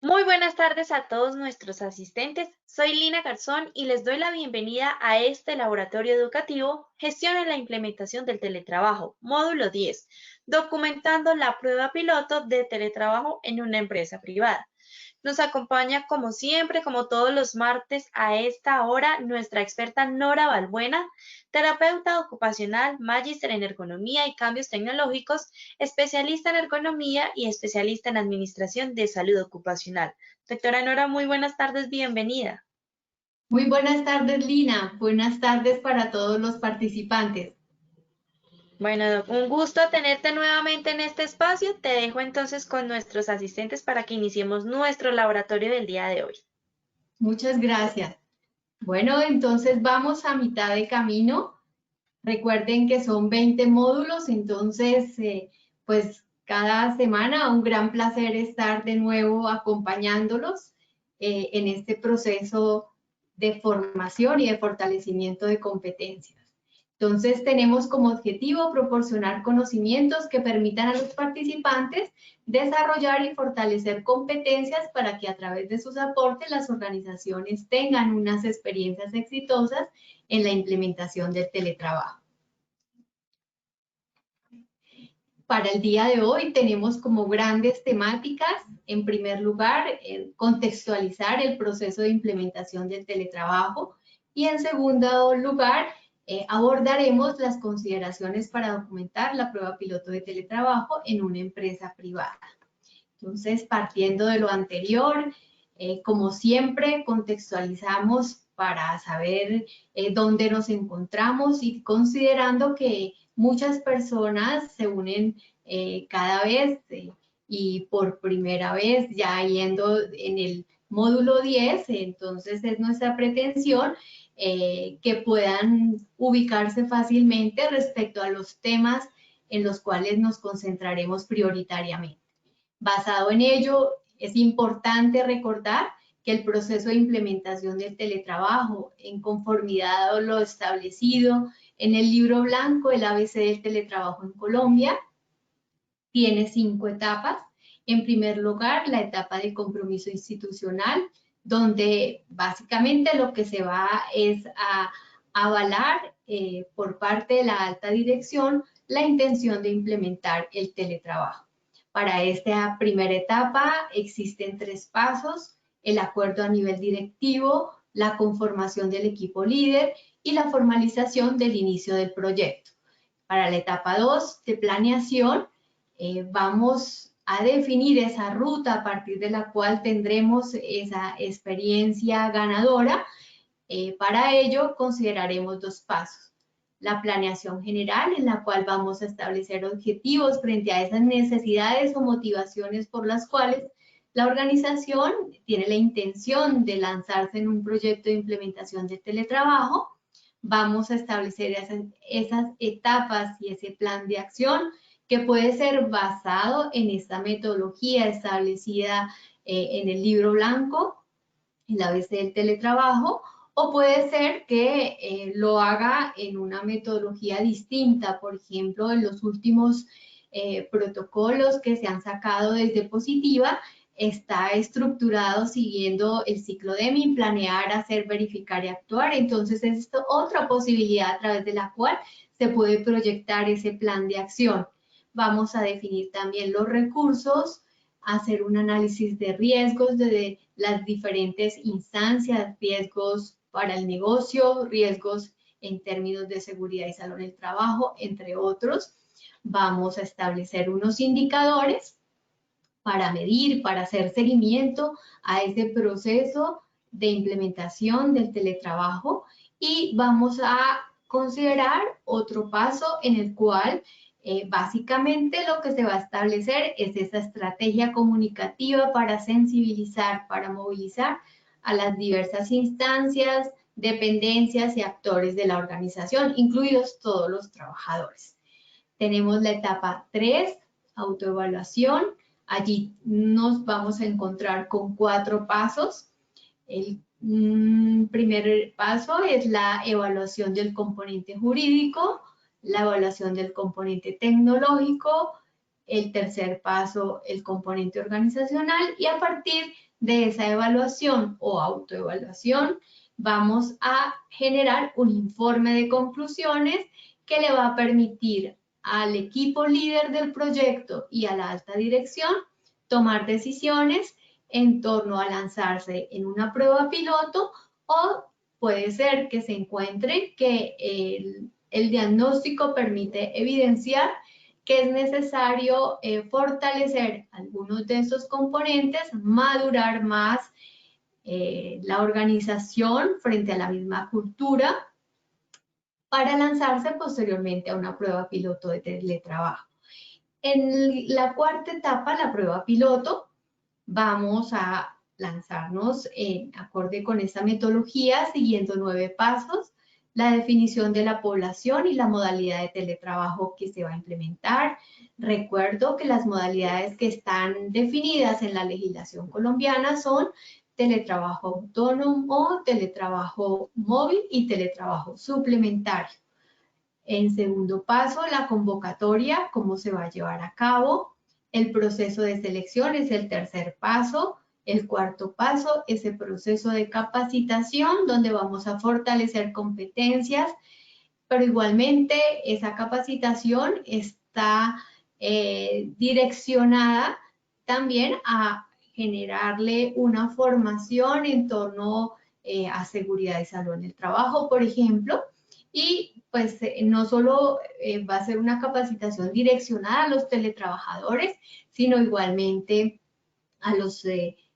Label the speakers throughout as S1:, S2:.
S1: Muy buenas tardes a todos nuestros asistentes. Soy Lina Garzón y les doy la bienvenida a este laboratorio educativo Gestión en la implementación del teletrabajo, módulo 10, documentando la prueba piloto de teletrabajo en una empresa privada. Nos acompaña, como siempre, como todos los martes a esta hora, nuestra experta Nora Balbuena, terapeuta ocupacional, magíster en ergonomía y cambios tecnológicos, especialista en ergonomía y especialista en administración de salud ocupacional. Doctora Nora, muy buenas tardes, bienvenida.
S2: Muy buenas tardes, Lina. Buenas tardes para todos los participantes.
S1: Bueno, Doc, un gusto tenerte nuevamente en este espacio. Te dejo entonces con nuestros asistentes para que iniciemos nuestro laboratorio del día de hoy.
S2: Muchas gracias. Bueno, entonces vamos a mitad de camino. Recuerden que son 20 módulos, entonces, pues cada semana un gran placer estar de nuevo acompañándolos en este proceso de formación y de fortalecimiento de competencias. Entonces, tenemos como objetivo proporcionar conocimientos que permitan a los participantes desarrollar y fortalecer competencias para que a través de sus aportes las organizaciones tengan unas experiencias exitosas en la implementación del teletrabajo. Para el día de hoy tenemos como grandes temáticas, en primer lugar, contextualizar el proceso de implementación del teletrabajo y en segundo lugar, abordaremos las consideraciones para documentar la prueba piloto de teletrabajo en una empresa privada. Entonces, partiendo de lo anterior, como siempre, contextualizamos para saber dónde nos encontramos y considerando que muchas personas se unen cada vez y por primera vez ya yendo en el módulo 10, entonces es nuestra pretensión que puedan ubicarse fácilmente respecto a los temas en los cuales nos concentraremos prioritariamente. Basado en ello, es importante recordar que el proceso de implementación del teletrabajo, en conformidad a lo establecido en el libro blanco, el ABC del teletrabajo en Colombia, tiene 5 etapas. En primer lugar, la etapa de compromiso institucional, donde básicamente lo que se va es a avalar por parte de la alta dirección la intención de implementar el teletrabajo. Para esta primera etapa existen 3 pasos: el acuerdo a nivel directivo, la conformación del equipo líder y la formalización del inicio del proyecto. Para la etapa 2 de planeación, vamos a definir esa ruta a partir de la cual tendremos esa experiencia ganadora. Para ello consideraremos 2 pasos: la planeación general, en la cual vamos a establecer objetivos frente a esas necesidades o motivaciones por las cuales la organización tiene la intención de lanzarse en un proyecto de implementación de teletrabajo. Vamos a establecer esas etapas y ese plan de acción que puede ser basado en esta metodología establecida en el libro blanco, en la ABC del teletrabajo, o puede ser que lo haga en una metodología distinta. Por ejemplo, en los últimos protocolos que se han sacado desde Positiva. Está estructurado siguiendo el ciclo Deming: planear, hacer, verificar y actuar. Entonces, es otra posibilidad a través de la cual se puede proyectar ese plan de acción. Vamos a definir también los recursos, hacer un análisis de riesgos de las diferentes instancias: riesgos para el negocio, riesgos en términos de seguridad y salud en el trabajo, entre otros. Vamos a establecer unos indicadores para medir, para hacer seguimiento a ese proceso de implementación del teletrabajo, y vamos a considerar otro paso en el cual básicamente lo que se va a establecer es esa estrategia comunicativa para sensibilizar, para movilizar a las diversas instancias, dependencias y actores de la organización, incluidos todos los trabajadores. Tenemos la etapa 3, autoevaluación. Allí nos vamos a encontrar con 4 pasos. El primer paso es la evaluación del componente jurídico, la evaluación del componente tecnológico, el tercer paso, el componente organizacional, y a partir de esa evaluación o autoevaluación vamos a generar un informe de conclusiones que le va a permitir al equipo líder del proyecto y a la alta dirección tomar decisiones en torno a lanzarse en una prueba piloto, o puede ser que se encuentre que el diagnóstico permite evidenciar que es necesario fortalecer algunos de esos componentes, madurar más la organización frente a la misma cultura, para lanzarse posteriormente a una prueba piloto de teletrabajo. En la cuarta etapa, la prueba piloto, vamos a lanzarnos en acorde con esta metodología, siguiendo 9 pasos: la definición de la población y la modalidad de teletrabajo que se va a implementar. Recuerdo que las modalidades que están definidas en la legislación colombiana son teletrabajo autónomo, teletrabajo móvil y teletrabajo suplementario. En segundo paso, la convocatoria, cómo se va a llevar a cabo. El proceso de selección es el tercer paso. El cuarto paso es el proceso de capacitación, donde vamos a fortalecer competencias, pero igualmente esa capacitación está direccionada también a generarle una formación en torno a seguridad y salud en el trabajo, por ejemplo, y pues no solo va a ser una capacitación direccionada a los teletrabajadores, sino igualmente a los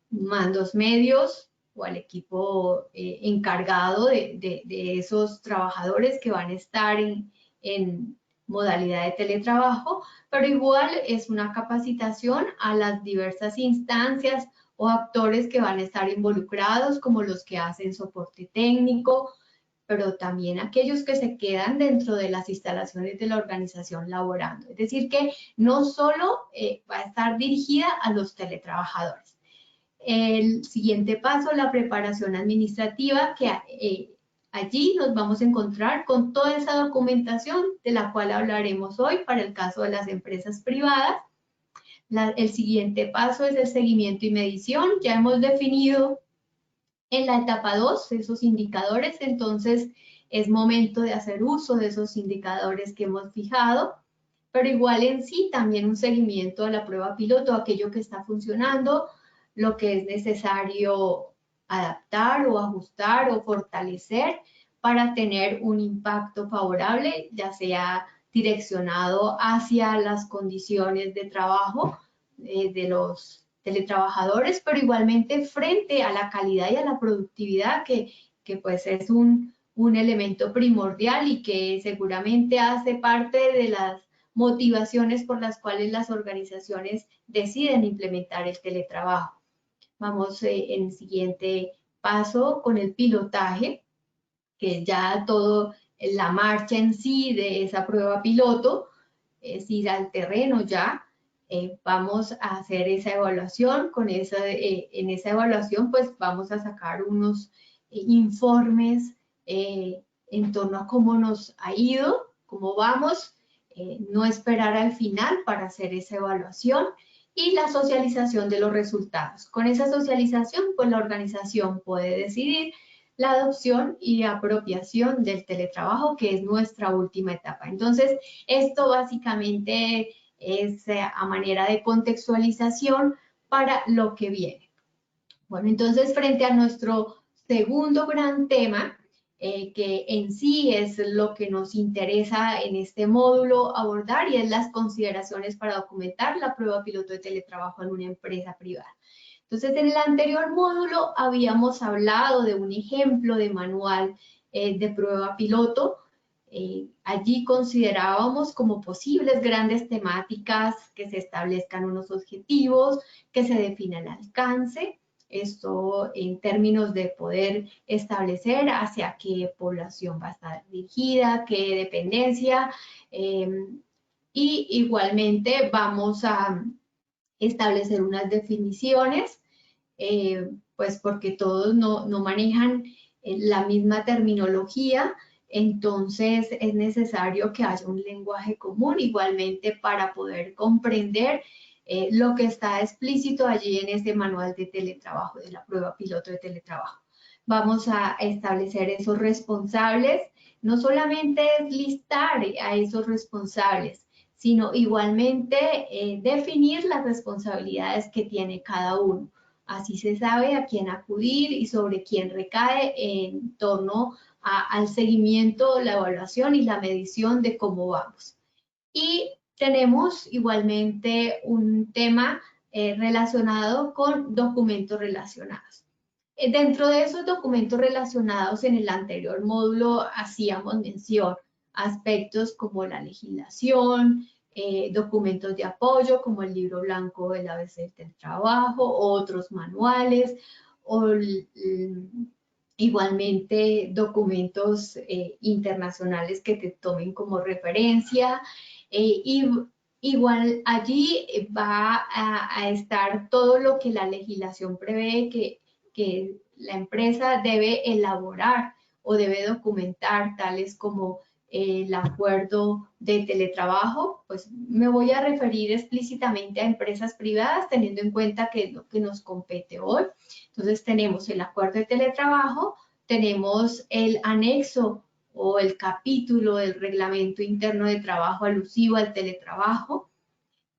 S2: mandos medios o al equipo encargado de esos trabajadores que van a estar en modalidad de teletrabajo, pero igual es una capacitación a las diversas instancias o actores que van a estar involucrados, como los que hacen soporte técnico, pero también aquellos que se quedan dentro de las instalaciones de la organización laborando. Es decir, que no solo va a estar dirigida a los teletrabajadores. El siguiente paso, la preparación administrativa, que allí nos vamos a encontrar con toda esa documentación de la cual hablaremos hoy para el caso de las empresas privadas. El siguiente paso es el seguimiento y medición. Ya hemos definido en la etapa 2 esos indicadores, entonces es momento de hacer uso de esos indicadores que hemos fijado, pero igual en sí también un seguimiento a la prueba piloto, aquello que está funcionando, lo que es necesario adaptar o ajustar o fortalecer para tener un impacto favorable, ya sea direccionado hacia las condiciones de trabajo de los teletrabajadores, pero igualmente frente a la calidad y a la productividad, que pues es un elemento primordial y que seguramente hace parte de las motivaciones por las cuales las organizaciones deciden implementar el teletrabajo. Vamos en el siguiente paso con el pilotaje, que ya todo la marcha en sí de esa prueba piloto, es ir al terreno ya. Vamos a hacer esa evaluación. En esa evaluación pues vamos a sacar unos informes en torno a cómo nos ha ido, cómo vamos, no esperar al final para hacer esa evaluación, y la socialización de los resultados. Con esa socialización, pues la organización puede decidir la adopción y apropiación del teletrabajo, que es nuestra última etapa. Entonces, esto básicamente es a manera de contextualización para lo que viene. Bueno, entonces, frente a nuestro segundo gran tema, que en sí es lo que nos interesa en este módulo abordar, y es las consideraciones para documentar la prueba piloto de teletrabajo en una empresa privada. Entonces, en el anterior módulo habíamos hablado de un ejemplo de manual de prueba piloto. Allí considerábamos como posibles grandes temáticas que se establezcan unos objetivos, que se defina el alcance, esto en términos de poder establecer hacia qué población va a estar dirigida, qué dependencia, y igualmente vamos a establecer unas definiciones, pues porque todos no manejan la misma terminología, entonces es necesario que haya un lenguaje común igualmente para poder comprender lo que está explícito allí en este manual de teletrabajo, de la prueba piloto de teletrabajo. Vamos a establecer esos responsables, no solamente es listar a esos responsables, sino igualmente definir las responsabilidades que tiene cada uno. Así se sabe a quién acudir y sobre quién recae en torno al seguimiento, la evaluación y la medición de cómo vamos. Y tenemos igualmente un tema relacionado con documentos relacionados. Dentro de esos documentos relacionados, en el anterior módulo hacíamos mención a aspectos como la legislación, documentos de apoyo como el libro blanco del ABC del trabajo, otros manuales, o igualmente documentos internacionales que te tomen como referencia, y igual allí va a estar todo lo que la legislación prevé que la empresa debe elaborar o debe documentar, tales como el acuerdo de teletrabajo. Pues me voy a referir explícitamente a empresas privadas, teniendo en cuenta que es lo que nos compete hoy. Entonces tenemos el acuerdo de teletrabajo, tenemos el anexo o el capítulo del reglamento interno de trabajo alusivo al teletrabajo.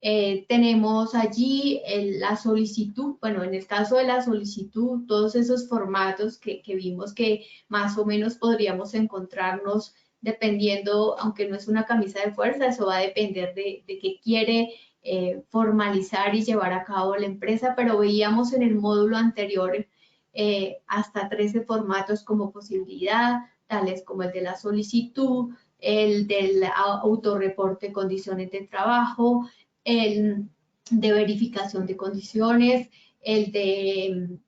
S2: Tenemos allí la solicitud, bueno, en el caso de la solicitud, todos esos formatos que vimos que más o menos podríamos encontrarnos dependiendo, aunque no es una camisa de fuerza, eso va a depender de qué quiere formalizar y llevar a cabo la empresa, pero veíamos en el módulo anterior hasta 13 formatos como posibilidad, tales como el de la solicitud, el del autorreporte de condiciones de trabajo, el de verificación de condiciones, el de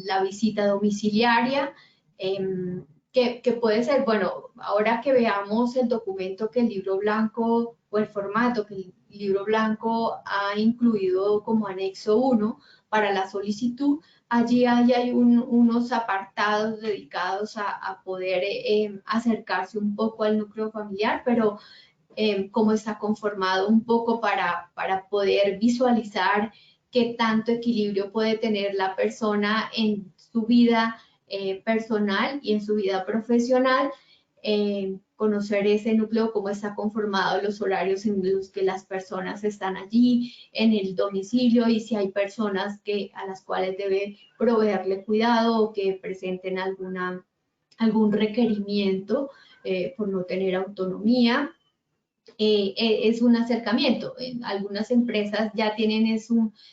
S2: la visita domiciliaria, que puede ser, bueno, ahora que veamos el documento que el libro blanco o el formato que el libro blanco ha incluido como anexo 1 para la solicitud, allí hay unos apartados dedicados a poder acercarse un poco al núcleo familiar, pero cómo está conformado un poco para poder visualizar qué tanto equilibrio puede tener la persona en su vida personal y en su vida profesional, conocer ese núcleo, cómo está conformado, los horarios en los que las personas están allí, en el domicilio, y si hay personas a las cuales debe proveerle cuidado o que presenten algún requerimiento por no tener autonomía. Es un acercamiento. Algunas empresas ya tienen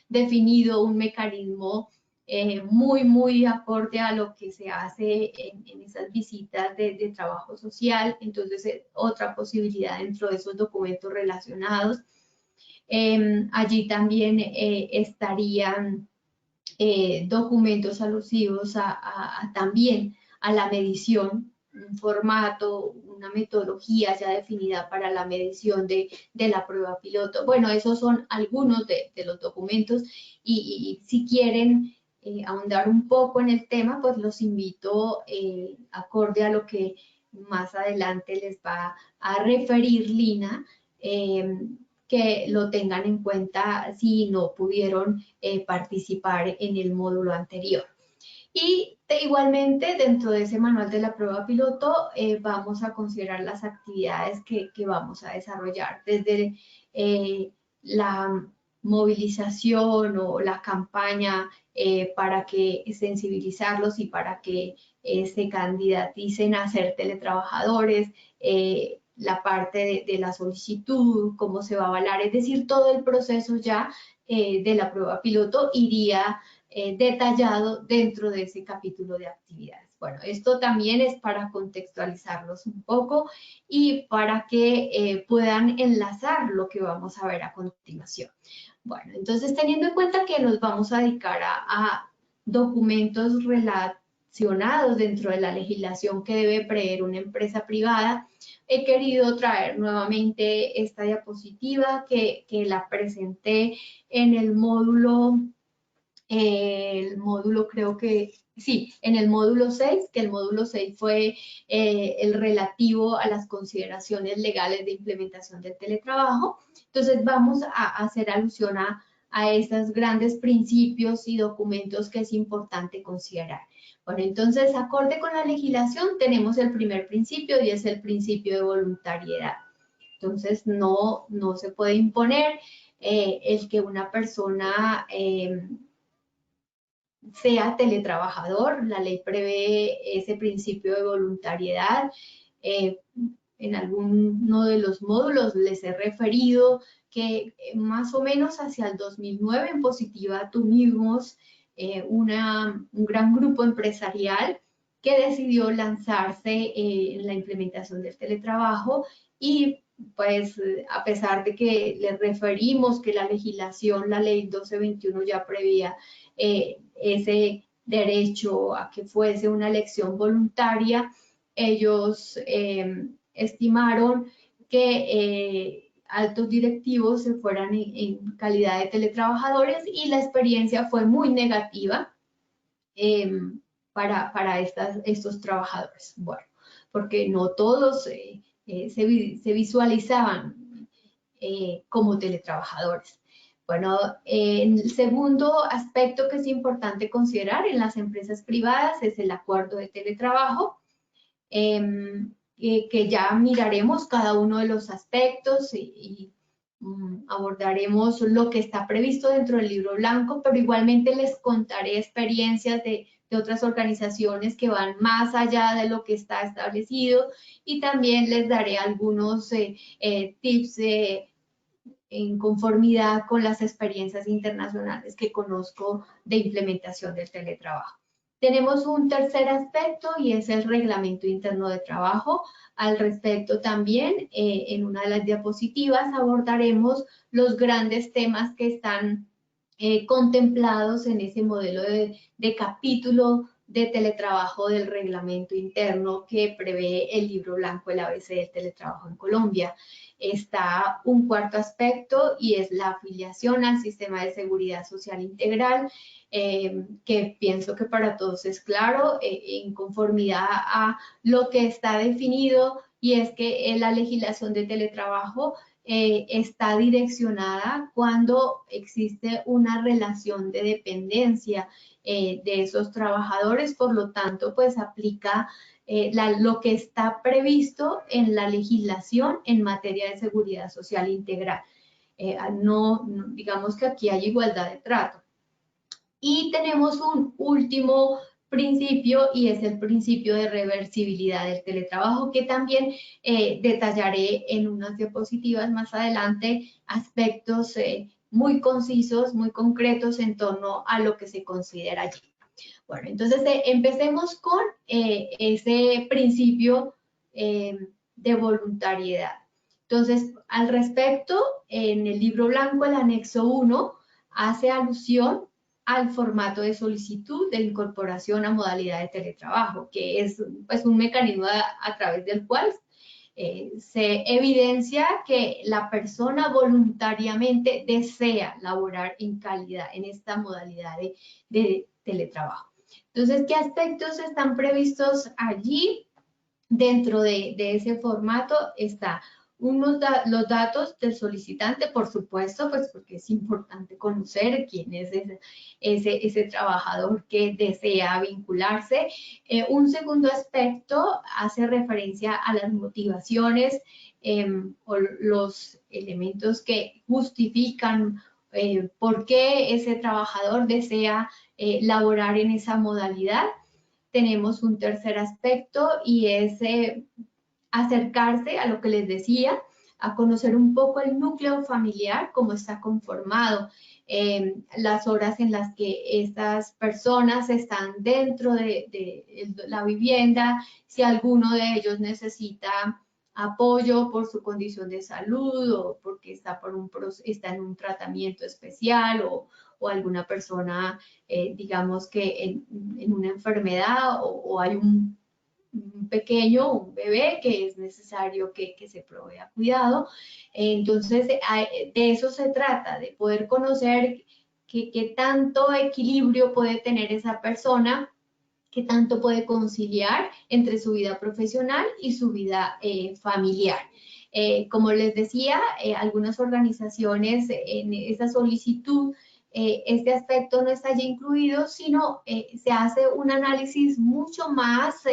S2: definido un mecanismo muy acorde a lo que se hace en esas visitas de trabajo social. Entonces, otra posibilidad dentro de esos documentos relacionados. Allí también estarían documentos alusivos también a la medición, un formato, una metodología ya definida para la medición de la prueba piloto. Bueno, esos son algunos de los documentos, y si quieren ahondar un poco en el tema, pues los invito acorde a lo que más adelante les va a referir Lina, que lo tengan en cuenta si no pudieron participar en el módulo anterior. Y igualmente dentro de ese manual de la prueba piloto vamos a considerar las actividades que vamos a desarrollar, desde la movilización o la campaña para que sensibilizarlos y para que se candidaticen a ser teletrabajadores, la parte de la solicitud, cómo se va a avalar, es decir, todo el proceso ya de la prueba piloto iría detallado dentro de ese capítulo de actividades. Bueno, esto también es para contextualizarlos un poco y para que puedan enlazar lo que vamos a ver a continuación. Bueno, entonces teniendo en cuenta que nos vamos a dedicar a documentos relacionados dentro de la legislación que debe prever una empresa privada, he querido traer nuevamente esta diapositiva que la presenté en el módulo creo que, sí, en el módulo 6, que el módulo 6 fue el relativo a las consideraciones legales de implementación del teletrabajo. Entonces vamos a hacer alusión a esos grandes principios y documentos que es importante considerar. Bueno, entonces, acorde con la legislación, tenemos el primer principio y es el principio de voluntariedad. Entonces, no se puede imponer el que una persona sea teletrabajador. La ley prevé ese principio de voluntariedad. En alguno de los módulos les he referido que más o menos hacia el 2009 en Positiva tuvimos un gran grupo empresarial que decidió lanzarse en la implementación del teletrabajo y pues a pesar de que les referimos que la legislación, la ley 1221 ya prevía ese derecho a que fuese una elección voluntaria, ellos estimaron que altos directivos se fueran en calidad de teletrabajadores y la experiencia fue muy negativa para estos trabajadores. Bueno, porque no todos se visualizaban como teletrabajadores. Bueno, el segundo aspecto que es importante considerar en las empresas privadas es el acuerdo de teletrabajo, que ya miraremos cada uno de los aspectos y abordaremos lo que está previsto dentro del libro blanco, pero igualmente les contaré experiencias de otras organizaciones que van más allá de lo que está establecido y también les daré algunos tips en conformidad con las experiencias internacionales que conozco de implementación del teletrabajo. Tenemos un tercer aspecto y es el reglamento interno de trabajo. Al respecto también, en una de las diapositivas abordaremos los grandes temas que están contemplados en ese modelo de capítulo de teletrabajo del reglamento interno que prevé el libro blanco, el ABC del teletrabajo en Colombia. Está un cuarto aspecto y es la afiliación al sistema de seguridad social integral, que pienso que para todos es claro, en conformidad a lo que está definido, y es que la legislación de teletrabajo está direccionada cuando existe una relación de dependencia de esos trabajadores, por lo tanto, pues aplica lo que está previsto en la legislación en materia de seguridad social integral. Digamos que aquí hay igualdad de trato. Y tenemos un último principio y es el principio de reversibilidad del teletrabajo, que también detallaré en unas diapositivas más adelante, aspectos muy concisos, muy concretos en torno a lo que se considera allí. Bueno, entonces empecemos con ese principio de voluntariedad. Entonces, al respecto, en el libro blanco, el anexo 1, hace alusión al formato de solicitud de incorporación a modalidad de teletrabajo, que es pues, un mecanismo a través del cual se evidencia que la persona voluntariamente desea laborar en calidad en esta modalidad de teletrabajo. Entonces, ¿qué aspectos están previstos allí? Dentro de ese formato está los datos del solicitante, por supuesto, pues porque es importante conocer quién es ese trabajador que desea vincularse. Un segundo aspecto hace referencia a las motivaciones o los elementos que justifican por qué ese trabajador desea laborar en esa modalidad. Tenemos un tercer aspecto y es acercarse a lo que les decía, a conocer un poco el núcleo familiar, cómo está conformado, las horas en las que estas personas están dentro de la vivienda, si alguno de ellos necesita apoyo por su condición de salud o porque está en un tratamiento especial o alguna persona, digamos que en una enfermedad o hay un pequeño, un bebé que es necesario que se provea cuidado. Entonces, de eso se trata, de poder conocer qué tanto equilibrio puede tener esa persona, qué tanto puede conciliar entre su vida profesional y su vida familiar. Como les decía, algunas organizaciones en esa solicitud, este aspecto no está allí incluido, sino se hace un análisis mucho más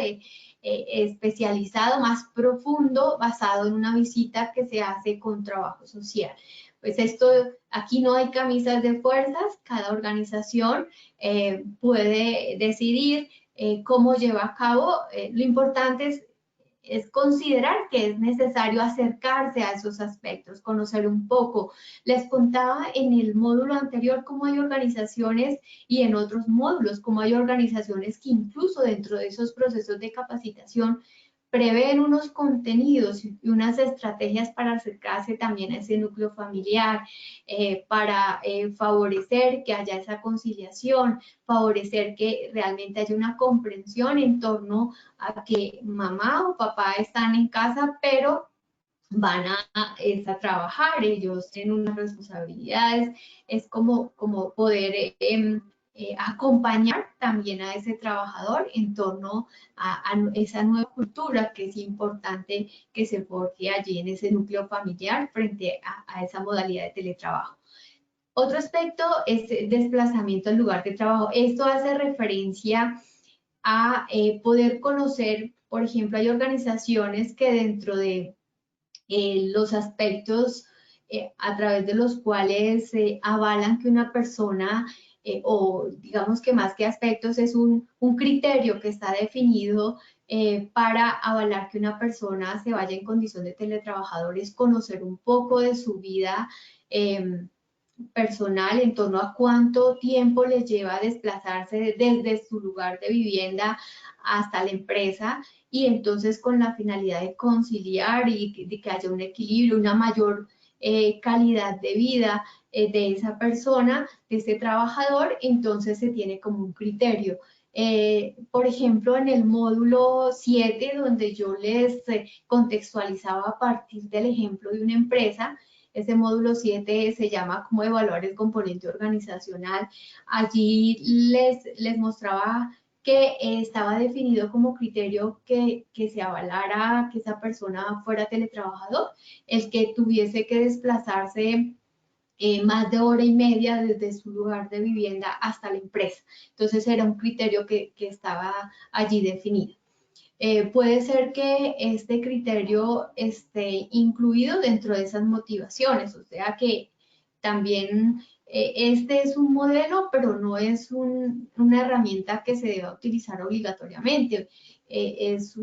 S2: especializado, más profundo, basado en una visita que se hace con trabajo social. Pues esto, aquí no hay camisas de fuerzas, cada organización puede decidir cómo lleva a cabo. Lo importante es considerar que es necesario acercarse a esos aspectos, conocer un poco. Les contaba en el módulo anterior cómo hay organizaciones y en otros módulos cómo hay organizaciones que incluso dentro de esos procesos de capacitación prevén unos contenidos y unas estrategias para acercarse también a ese núcleo familiar, para favorecer que haya esa conciliación, favorecer que realmente haya una comprensión en torno a que mamá o papá están en casa, pero van a trabajar, ellos tienen unas responsabilidades, es como poder acompañar también a ese trabajador en torno a esa nueva cultura que es importante que se forje allí en ese núcleo familiar frente a esa modalidad de teletrabajo. Otro aspecto es el desplazamiento al lugar de trabajo. Esto hace referencia a poder conocer, por ejemplo, hay organizaciones que dentro de los aspectos a través de los cuales avalan que una persona, o digamos que más que aspectos, es un criterio que está definido para avalar que una persona se vaya en condición de teletrabajador, es conocer un poco de su vida personal en torno a cuánto tiempo les lleva desplazarse desde su lugar de vivienda hasta la empresa y entonces con la finalidad de conciliar y de que haya un equilibrio, una mayor calidad de vida de esa persona, de ese trabajador, entonces se tiene como un criterio. Por ejemplo, en el módulo 7, donde yo les contextualizaba a partir del ejemplo de una empresa, ese módulo 7 se llama cómo evaluar el componente organizacional. Allí les mostraba que estaba definido como criterio que se avalara que esa persona fuera teletrabajador, el que tuviese que desplazarse más de hora y media desde su lugar de vivienda hasta la empresa. Entonces era un criterio que estaba allí definido. Puede ser que este criterio esté incluido dentro de esas motivaciones, o sea que también este es un modelo, pero no es una herramienta que se deba utilizar obligatoriamente. Es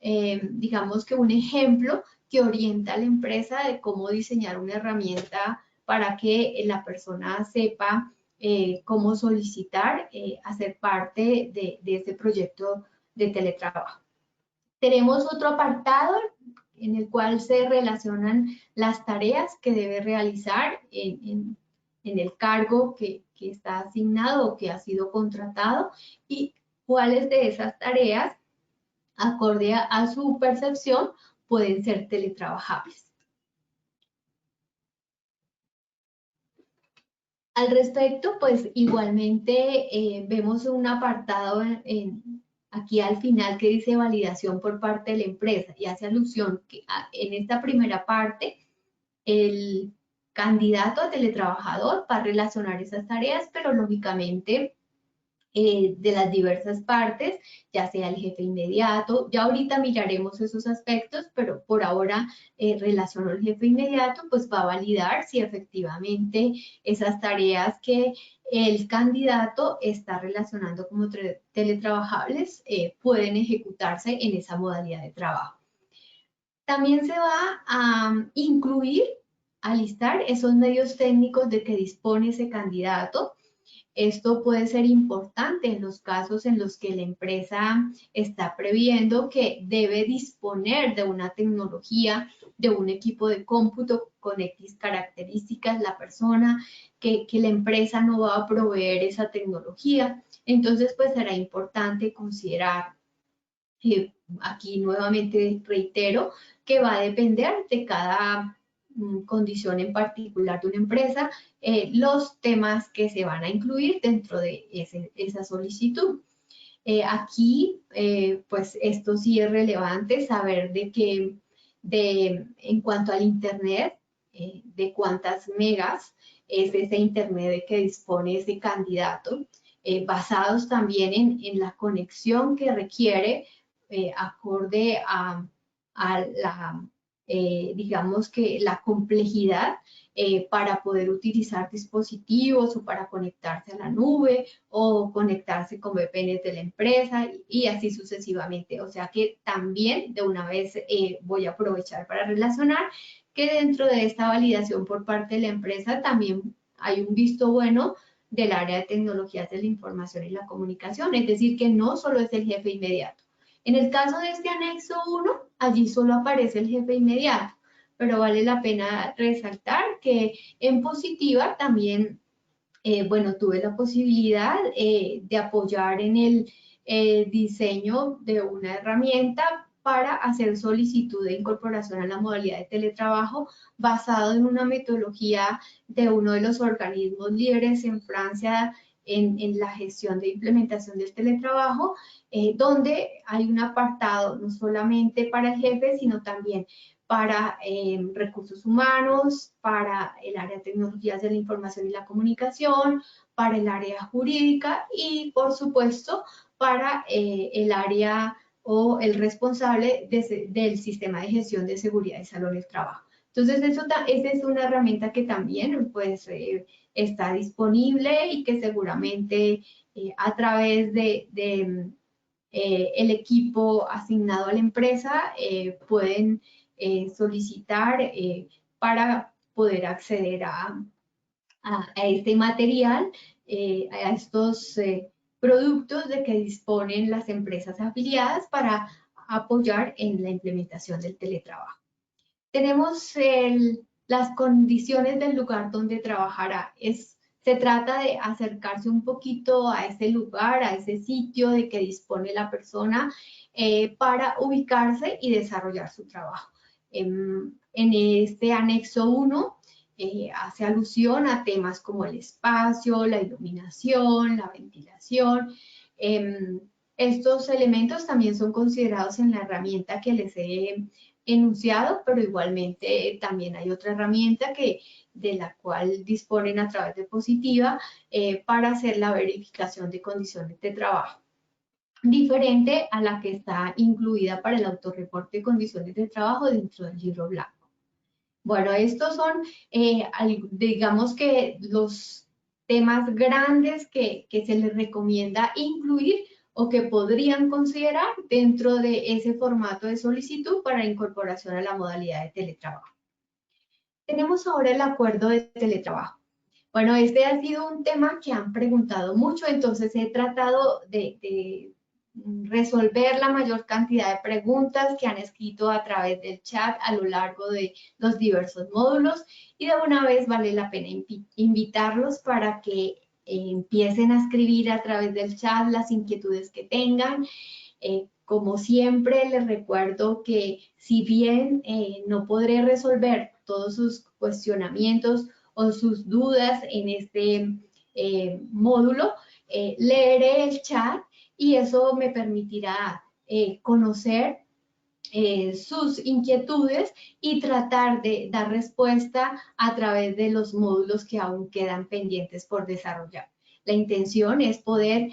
S2: digamos que un ejemplo que orienta a la empresa de cómo diseñar una herramienta para que la persona sepa cómo solicitar, hacer parte de este proyecto de teletrabajo. Tenemos otro apartado en el cual se relacionan las tareas que debe realizar en el cargo que está asignado o que ha sido contratado y cuáles de esas tareas, acorde a su percepción, pueden ser teletrabajables. Al respecto, pues igualmente vemos un apartado aquí al final que dice validación por parte de la empresa y hace alusión que en esta primera parte el candidato a teletrabajador va a relacionar esas tareas, pero lógicamente de las diversas partes, ya sea el jefe inmediato, ya ahorita miraremos esos aspectos, pero por ahora relaciono al jefe inmediato, pues va a validar si efectivamente esas tareas que el candidato está relacionando como teletrabajables pueden ejecutarse en esa modalidad de trabajo. También se va a incluir, a listar esos medios técnicos de que dispone ese candidato. Esto puede ser importante en los casos en los que la empresa está previendo que debe disponer de una tecnología, de un equipo de cómputo con X características, la persona, que la empresa no va a proveer esa tecnología. Entonces, pues será importante considerar, aquí nuevamente reitero, que va a depender de cada condición en particular de una empresa, los temas que se van a incluir dentro de esa solicitud. Aquí, pues esto sí es relevante saber de que en cuanto al Internet, de cuántas megas es ese Internet de que dispone ese candidato, basados también en la conexión que requiere acorde a la, digamos que la complejidad para poder utilizar dispositivos o para conectarse a la nube o conectarse con VPNs de la empresa y así sucesivamente. O sea que también de una vez voy a aprovechar para relacionar que dentro de esta validación por parte de la empresa también hay un visto bueno del área de tecnologías de la información y la comunicación, es decir, que no solo es el jefe inmediato. En el caso de este anexo 1, allí solo aparece el jefe inmediato, pero vale la pena resaltar que en positiva también, bueno, tuve la posibilidad de apoyar en el diseño de una herramienta para hacer solicitud de incorporación a la modalidad de teletrabajo basado en una metodología de uno de los organismos líderes en Francia en la gestión de implementación del teletrabajo, donde hay un apartado no solamente para el jefe, sino también para recursos humanos, para el área de tecnologías de la información y la comunicación, para el área jurídica y, por supuesto, para el área o el responsable del sistema de gestión de seguridad y salones de trabajo. Entonces, esa es una herramienta que también pues, está disponible y que seguramente a través de el equipo asignado a la empresa pueden solicitar para poder acceder a este material, a estos productos de que disponen las empresas afiliadas para apoyar en la implementación del teletrabajo. Tenemos las condiciones del lugar donde trabajará. Se trata de acercarse un poquito a ese lugar, a ese sitio de que dispone la persona para ubicarse y desarrollar su trabajo. En este anexo 1 hace alusión a temas como el espacio, la iluminación, la ventilación. Estos elementos también son considerados en la herramienta que les he enunciado, pero igualmente también hay otra herramienta de la cual disponen a través de Positiva para hacer la verificación de condiciones de trabajo, diferente a la que está incluida para el autorreporte de condiciones de trabajo dentro del libro blanco. Bueno, estos son, digamos que los temas grandes que se les recomienda incluir o que podrían considerar dentro de ese formato de solicitud para incorporación a la modalidad de teletrabajo. Tenemos ahora el acuerdo de teletrabajo. Bueno, este ha sido un tema que han preguntado mucho, entonces he tratado de resolver la mayor cantidad de preguntas que han escrito a través del chat a lo largo de los diversos módulos y de una vez vale la pena invitarlos para que empiecen a escribir a través del chat las inquietudes que tengan. Como siempre, les recuerdo que si bien no podré resolver todos sus cuestionamientos o sus dudas en este módulo, leeré el chat y eso me permitirá conocer sus inquietudes y tratar de dar respuesta a través de los módulos que aún quedan pendientes por desarrollar. La intención es poder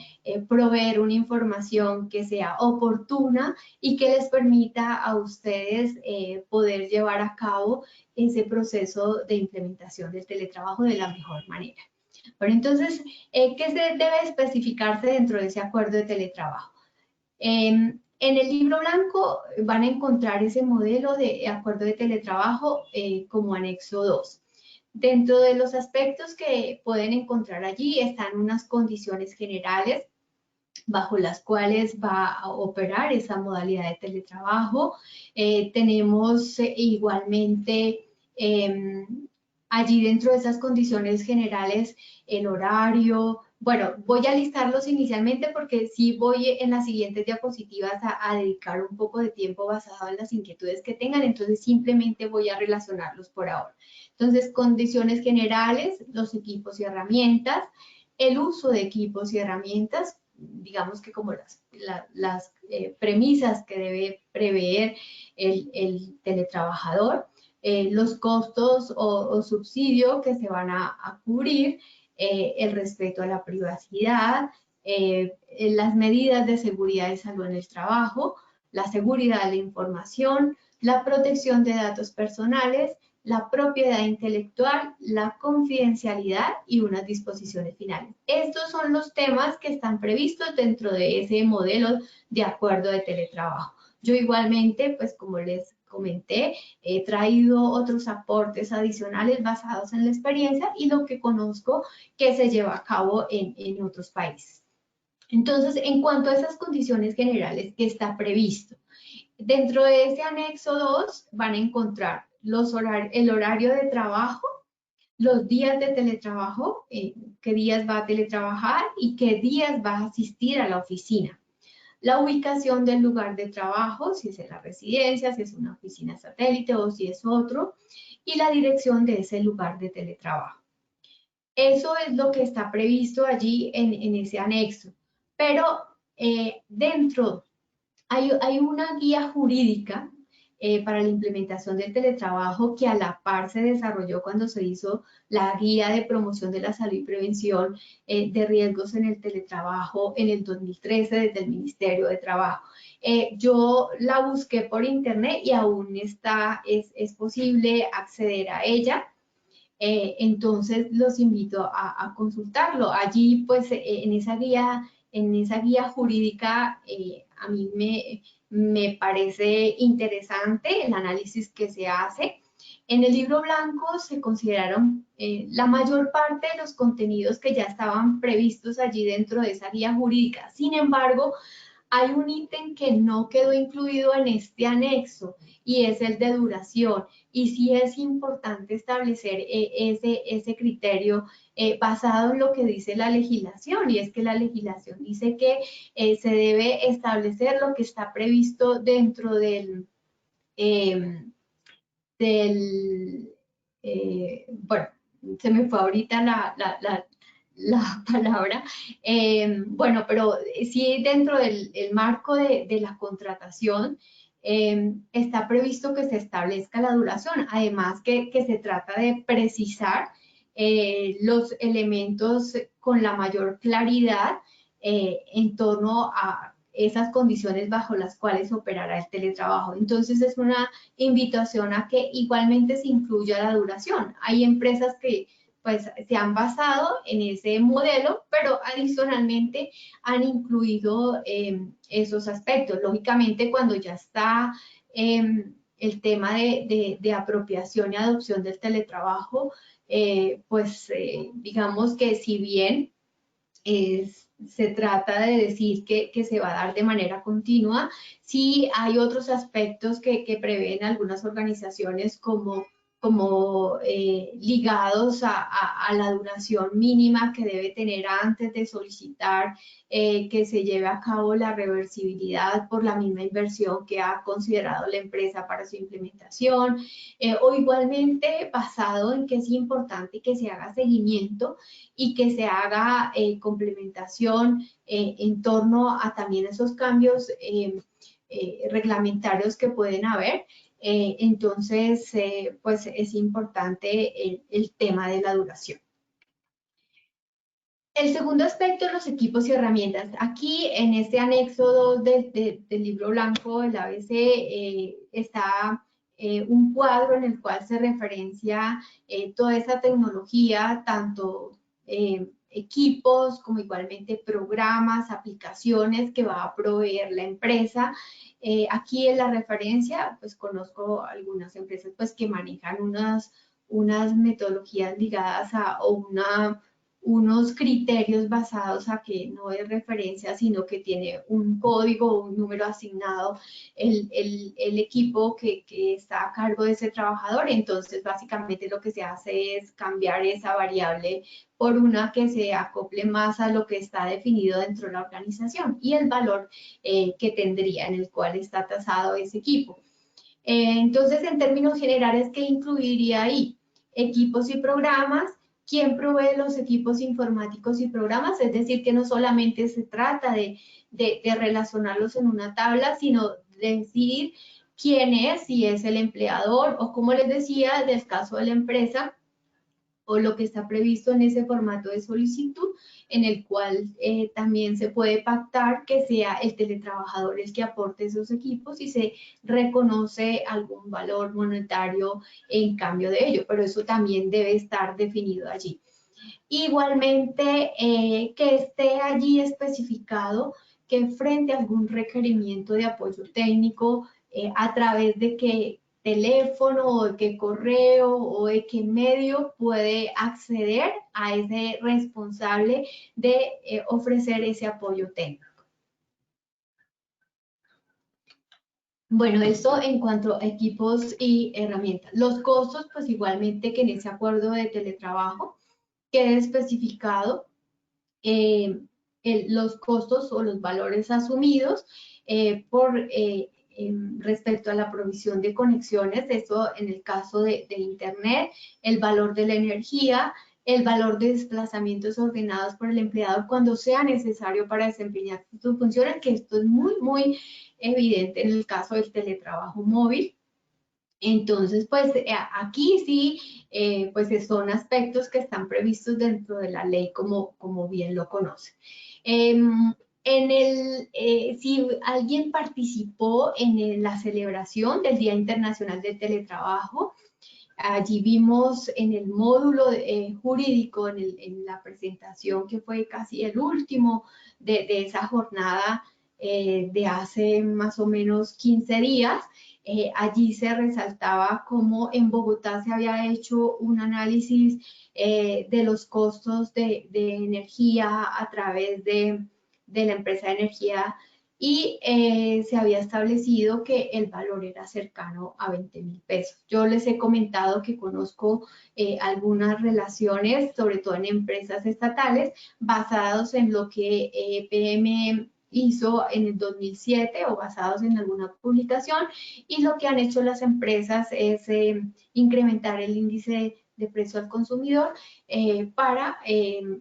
S2: proveer una información que sea oportuna y que les permita a ustedes poder llevar a cabo ese proceso de implementación del teletrabajo de la mejor manera. Bueno, entonces, ¿qué se debe especificarse dentro de ese acuerdo de teletrabajo? En el libro blanco van a encontrar ese modelo de acuerdo de teletrabajo como anexo 2. Dentro de los aspectos que pueden encontrar allí están unas condiciones generales bajo las cuales va a operar esa modalidad de teletrabajo. Tenemos igualmente allí dentro de esas condiciones generales el horario. Bueno, voy a listarlos inicialmente porque sí voy en las siguientes diapositivas a dedicar un poco de tiempo basado en las inquietudes que tengan, entonces simplemente voy a relacionarlos por ahora. Entonces, condiciones generales, los equipos y herramientas, el uso de equipos y herramientas, digamos que como las premisas que debe prever el teletrabajador, los costos o subsidio que se van a cubrir, el respeto a la privacidad, las medidas de seguridad y salud en el trabajo, la seguridad de la información, la protección de datos personales, la propiedad intelectual, la confidencialidad y unas disposiciones finales. Estos son los temas que están previstos dentro de ese modelo de acuerdo de teletrabajo. Yo igualmente, pues como les comenté, he traído otros aportes adicionales basados en la experiencia y lo que conozco que se lleva a cabo en otros países. Entonces, en cuanto a esas condiciones generales que está previsto, dentro de ese anexo 2 van a encontrar el horario de trabajo, los días de teletrabajo, qué días va a teletrabajar y qué días va a asistir a la oficina. La ubicación del lugar de trabajo, si es en la residencia, si es una oficina satélite o si es otro, y la dirección de ese lugar de teletrabajo. Eso es lo que está previsto allí en ese anexo. Pero dentro hay una guía jurídica para la implementación del teletrabajo que a la par se desarrolló cuando se hizo la guía de promoción de la salud y prevención de riesgos en el teletrabajo en el 2013 desde el Ministerio de Trabajo. Yo la busqué por internet y aún es posible acceder a ella. Entonces los invito a consultarlo. Allí, pues, en esa guía jurídica, a mí me parece interesante el análisis que se hace. En el libro blanco se consideraron la mayor parte de los contenidos que ya estaban previstos allí dentro de esa guía jurídica. Sin embargo, hay un ítem que no quedó incluido en este anexo y es el de duración. Y sí es importante establecer ese criterio basado en lo que dice la legislación, y es que la legislación dice que se debe establecer lo que está previsto dentro bueno, se me fue ahorita la palabra, bueno, pero sí dentro del marco de la contratación está previsto que se establezca la duración, además que se trata de precisar los elementos con la mayor claridad en torno a esas condiciones bajo las cuales operará el teletrabajo. Entonces es una invitación a que igualmente se incluya la duración. Hay empresas que pues se han basado en ese modelo, pero adicionalmente han incluido esos aspectos. Lógicamente, cuando ya está el tema de apropiación y adopción del teletrabajo, pues digamos que si bien se trata de decir que se va a dar de manera continua, sí hay otros aspectos que prevén algunas organizaciones como como ligados a la duración mínima que debe tener antes de solicitar que se lleve a cabo la reversibilidad por la misma inversión que ha considerado la empresa para su implementación, o igualmente basado en que es importante que se haga seguimiento y que se haga complementación en torno a también esos cambios reglamentarios que pueden haber. Entonces, pues es importante el tema de la duración. El segundo aspecto, los equipos y herramientas. Aquí en este anexo 2 del libro blanco del ABC está un cuadro en el cual se referencia toda esa tecnología, tanto equipos como igualmente programas, aplicaciones que va a proveer la empresa. Aquí en la referencia, pues conozco algunas empresas pues que manejan unas metodologías ligadas a unos criterios basados a que no es referencia, sino que tiene un código, un número asignado el equipo que está a cargo de ese trabajador. Entonces, básicamente lo que se hace es cambiar esa variable por una que se acople más a lo que está definido dentro de la organización y el valor que tendría en el cual está tasado ese equipo. Entonces, en términos generales, ¿qué incluiría ahí? Equipos y programas. ¿Quién provee los equipos informáticos y programas? Es decir, que no solamente se trata de relacionarlos en una tabla, sino de decir quién es, si es el empleador o, como les decía, del caso de la empresa, o lo que está previsto en ese formato de solicitud, en el cual también se puede pactar que sea el teletrabajador el que aporte esos equipos y se reconoce algún valor monetario en cambio de ello, pero eso también debe estar definido allí. Igualmente, que esté allí especificado que frente a algún requerimiento de apoyo técnico, a través de qué teléfono o de qué correo o de qué medio puede acceder a ese responsable de ofrecer ese apoyo técnico. Bueno, eso en cuanto a equipos y herramientas. Los costos, pues igualmente que en ese acuerdo de teletrabajo quede especificado los costos o los valores asumidos respecto a la provisión de conexiones, eso en el caso de Internet, el valor de la energía, el valor de desplazamientos ordenados por el empleador cuando sea necesario para desempeñar sus funciones, que esto es muy evidente en el caso del teletrabajo móvil. Entonces, pues aquí sí, pues son aspectos que están previstos dentro de la ley como bien lo conocen. Si alguien participó en la celebración del Día Internacional del Teletrabajo, allí vimos en el módulo jurídico, en la presentación que fue casi el último de esa jornada de hace más o menos 15 días, allí se resaltaba cómo en Bogotá se había hecho un análisis de los costos de energía a través de la empresa de energía y se había establecido que el valor era cercano a 20.000 pesos. Yo les he comentado que conozco algunas relaciones, sobre todo en empresas estatales, basados en lo que EPM hizo en el 2007 o basados en alguna publicación, y lo que han hecho las empresas es incrementar el índice de precio al consumidor para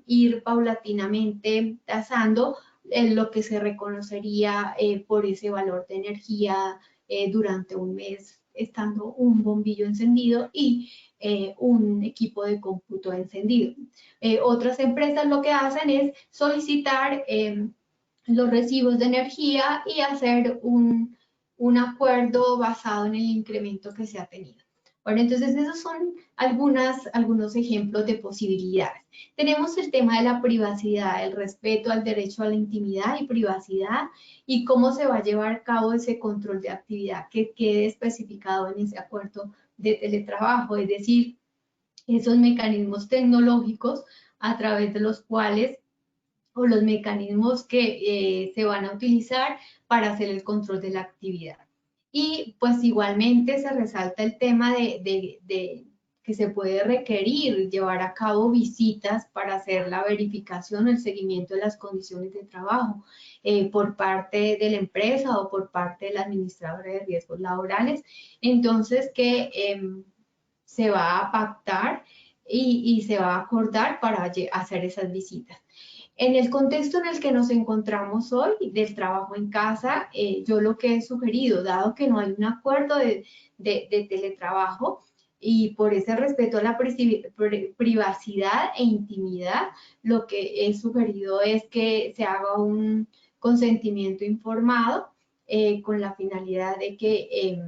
S2: ir paulatinamente tasando lo que se reconocería por ese valor de energía durante un mes, estando un bombillo encendido y un equipo de cómputo encendido. Otras empresas lo que hacen es solicitar los recibos de energía y hacer un acuerdo basado en el incremento que se ha tenido. Bueno, entonces esos son algunos ejemplos de posibilidades. Tenemos el tema de la privacidad, el respeto al derecho a la intimidad y privacidad y cómo se va a llevar a cabo ese control de actividad que quede especificado en ese acuerdo de teletrabajo, es decir, esos mecanismos tecnológicos a través de los cuales o los mecanismos que se van a utilizar para hacer el control de la actividad. Y pues igualmente se resalta el tema de que se puede requerir llevar a cabo visitas para hacer la verificación o el seguimiento de las condiciones de trabajo por parte de la empresa o por parte del administrador de riesgos laborales. Entonces, se va a pactar y se va a acordar para hacer esas visitas. En el contexto en el que nos encontramos hoy, del trabajo en casa, yo lo que he sugerido, dado que no hay un acuerdo de teletrabajo y por ese respeto a la privacidad e intimidad, lo que he sugerido es que se haga un consentimiento informado con la finalidad de que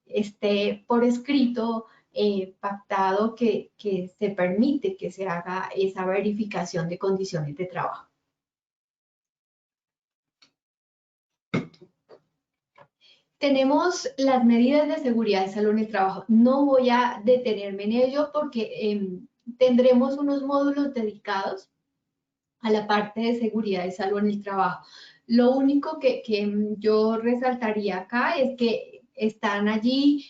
S2: esté por escrito pactado que se permite que se haga esa verificación de condiciones de trabajo. Tenemos las medidas de seguridad y salud en el trabajo. No voy a detenerme en ello porque tendremos unos módulos dedicados a la parte de seguridad y salud en el trabajo. Lo único que yo resaltaría acá es que están allí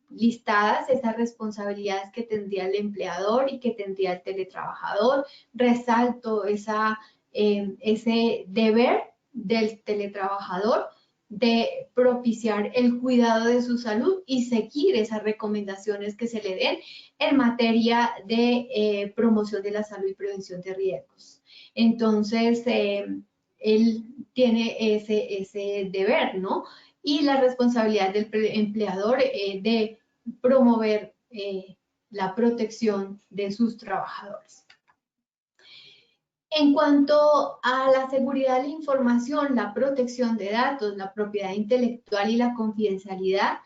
S2: listadas esas responsabilidades que tendría el empleador y que tendría el teletrabajador. Resalto ese deber del teletrabajador de propiciar el cuidado de su salud y seguir esas recomendaciones que se le den en materia de promoción de la salud y prevención de riesgos. Entonces, él tiene ese deber, ¿no? Y la responsabilidad del empleador de promover la protección de sus trabajadores. En cuanto a la seguridad de la información, la protección de datos, la propiedad intelectual y la confidencialidad,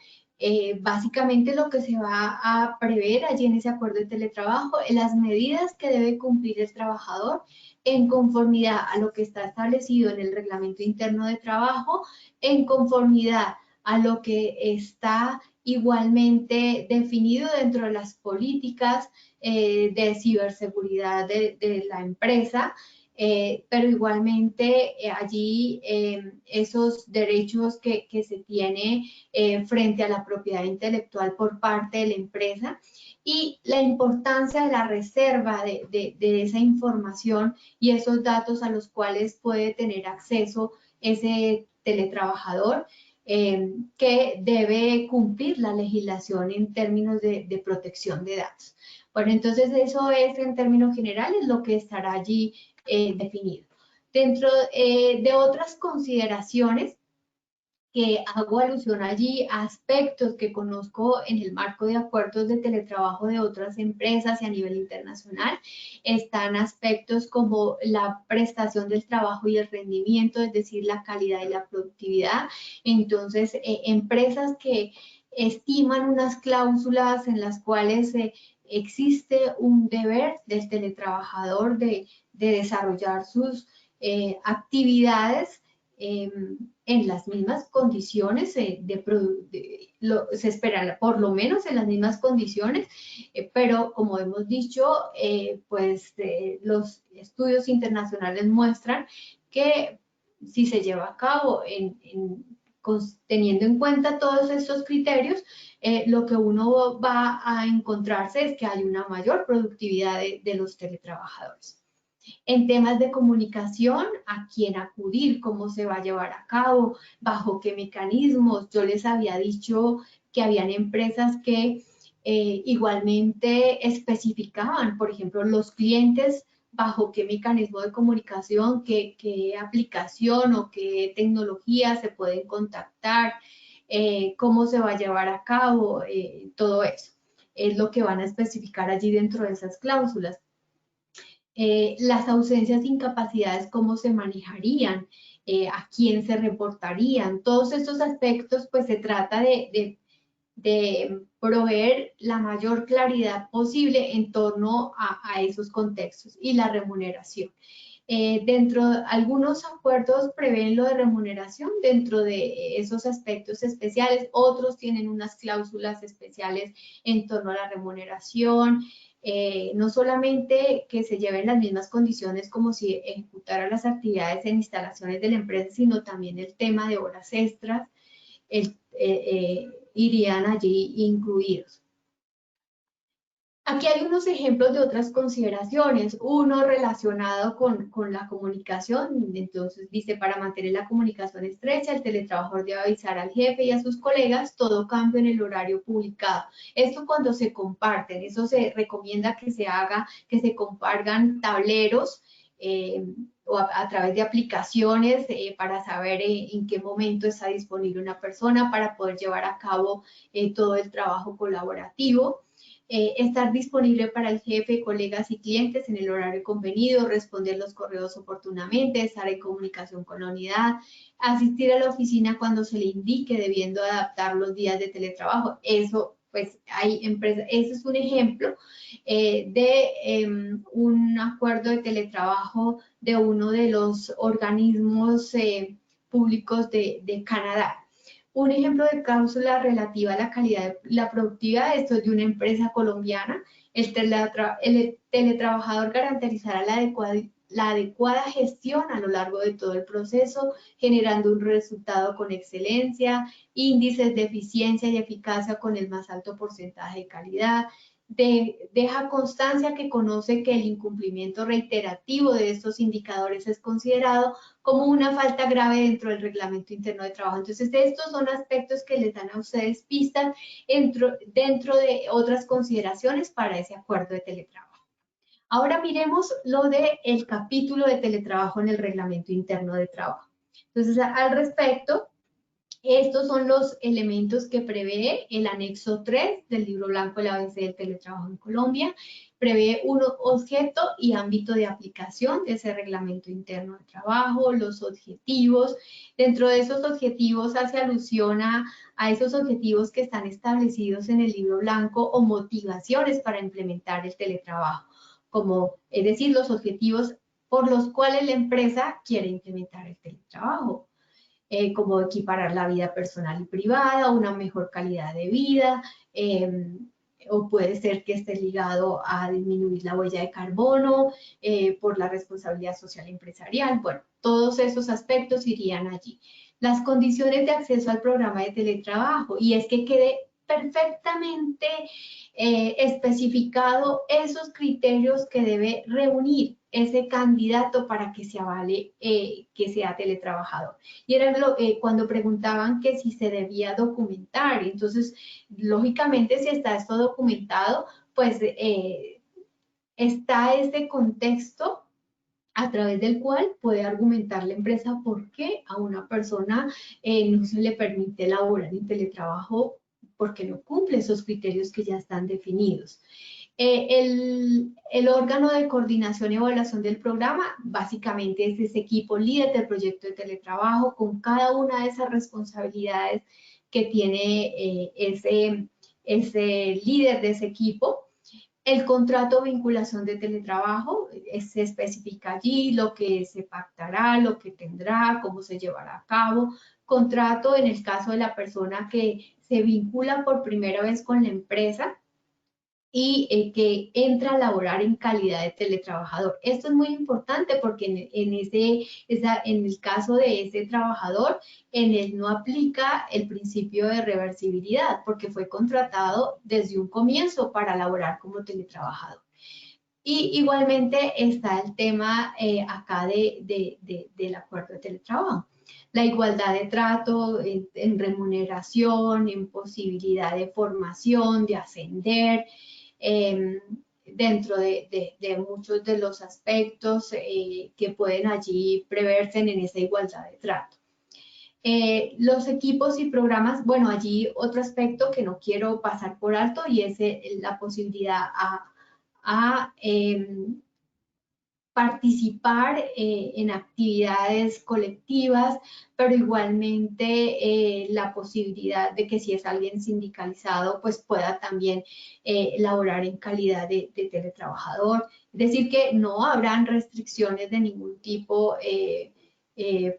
S2: básicamente lo que se va a prever allí en ese acuerdo de teletrabajo, en las medidas que debe cumplir el trabajador en conformidad a lo que está establecido en el reglamento interno de trabajo, en conformidad a lo que está igualmente definido dentro de las políticas de ciberseguridad de la empresa, pero igualmente allí esos derechos que se tiene frente a la propiedad intelectual por parte de la empresa y la importancia de la reserva de esa información y esos datos a los cuales puede tener acceso ese teletrabajador. Que debe cumplir la legislación en términos de protección de datos. Bueno, entonces eso es en términos generales lo que estará allí definido. Dentro de otras consideraciones que hago alusión allí a aspectos que conozco en el marco de acuerdos de teletrabajo de otras empresas y a nivel internacional, están aspectos como la prestación del trabajo y el rendimiento, es decir, la calidad y la productividad. Entonces, empresas que estiman unas cláusulas en las cuales existe un deber del teletrabajador de desarrollar sus actividades en las mismas condiciones, se espera por lo menos en las mismas condiciones, pero como hemos dicho, pues los estudios internacionales muestran que si se lleva a cabo teniendo en cuenta todos estos criterios, lo que uno va a encontrarse es que hay una mayor productividad de los teletrabajadores. En temas de comunicación, a quién acudir, cómo se va a llevar a cabo, bajo qué mecanismos. Yo les había dicho que habían empresas que igualmente especificaban, por ejemplo, los clientes bajo qué mecanismo de comunicación, qué aplicación o qué tecnología se pueden contactar, cómo se va a llevar a cabo, todo eso. Es lo que van a especificar allí dentro de esas cláusulas. Las ausencias e incapacidades, cómo se manejarían, a quién se reportarían, todos estos aspectos, pues se trata de proveer la mayor claridad posible en torno a esos contextos y la remuneración. Dentro de algunos acuerdos prevén lo de remuneración dentro de esos aspectos especiales, otros tienen unas cláusulas especiales en torno a la remuneración, no solamente que se lleven las mismas condiciones como si ejecutara las actividades en instalaciones de la empresa, sino también el tema de horas extras irían allí incluidos. Aquí hay unos ejemplos de otras consideraciones, uno relacionado con la comunicación, entonces dice, para mantener la comunicación estrecha, el teletrabajador debe avisar al jefe y a sus colegas todo cambio en el horario publicado. Esto cuando se comparten, eso se recomienda que se haga, que se compartan tableros o a través de aplicaciones para saber en qué momento está disponible una persona para poder llevar a cabo todo el trabajo colaborativo. Estar disponible para el jefe, colegas y clientes en el horario convenido, responder los correos oportunamente, estar en comunicación con la unidad, asistir a la oficina cuando se le indique, debiendo adaptar los días de teletrabajo. Eso, pues, hay empresas, ese es un ejemplo de un acuerdo de teletrabajo de uno de los organismos públicos de Canadá. Un ejemplo de cláusula relativa a la calidad de la productividad, esto es de una empresa colombiana. El teletrabajador garantizará la adecuada gestión a lo largo de todo el proceso, generando un resultado con excelencia, índices de eficiencia y eficacia con el más alto porcentaje de calidad. Deja constancia que conoce que el incumplimiento reiterativo de estos indicadores es considerado como una falta grave dentro del reglamento interno de trabajo. Entonces, estos son aspectos que les dan a ustedes pistas dentro de otras consideraciones para ese acuerdo de teletrabajo. Ahora miremos lo del capítulo de teletrabajo en el reglamento interno de trabajo. Entonces, al respecto, estos son los elementos que prevé el anexo 3 del libro blanco del ABC del teletrabajo en Colombia. Prevé un objeto y ámbito de aplicación de ese reglamento interno de trabajo, los objetivos. Dentro de esos objetivos hace alusión a esos objetivos que están establecidos en el libro blanco o motivaciones para implementar el teletrabajo, como es decir, los objetivos por los cuales la empresa quiere implementar el teletrabajo. Como equiparar la vida personal y privada, una mejor calidad de vida, o puede ser que esté ligado a disminuir la huella de carbono por la responsabilidad social empresarial. Bueno, todos esos aspectos irían allí. Las condiciones de acceso al programa de teletrabajo, y es que quede perfectamente especificado esos criterios que debe reunir ese candidato para que se avale que sea teletrabajador. Y era cuando preguntaban que si se debía documentar. Entonces, lógicamente, si está esto documentado, pues está ese contexto a través del cual puede argumentar la empresa por qué a una persona no se le permite elaborar en teletrabajo porque no cumple esos criterios que ya están definidos. El órgano de coordinación y evaluación del programa básicamente es ese equipo líder del proyecto de teletrabajo con cada una de esas responsabilidades que tiene ese líder de ese equipo. El contrato de vinculación de teletrabajo, se especifica allí lo que se pactará, lo que tendrá, cómo se llevará a cabo. Contrato en el caso de la persona que se vincula por primera vez con la empresa y que entra a laborar en calidad de teletrabajador. Esto es muy importante porque en el caso de ese trabajador, en él no aplica el principio de reversibilidad porque fue contratado desde un comienzo para laborar como teletrabajador. Y igualmente está el tema acá del acuerdo de teletrabajo. La igualdad de trato en remuneración, en posibilidad de formación, de ascender, dentro de muchos de los aspectos que pueden allí preverse en esa igualdad de trato. Los equipos y programas, bueno, allí otro aspecto que no quiero pasar por alto y es la posibilidad a participar en actividades colectivas, pero igualmente la posibilidad de que si es alguien sindicalizado, pues pueda también laborar en calidad de teletrabajador. Es decir, que no habrán restricciones de ningún tipo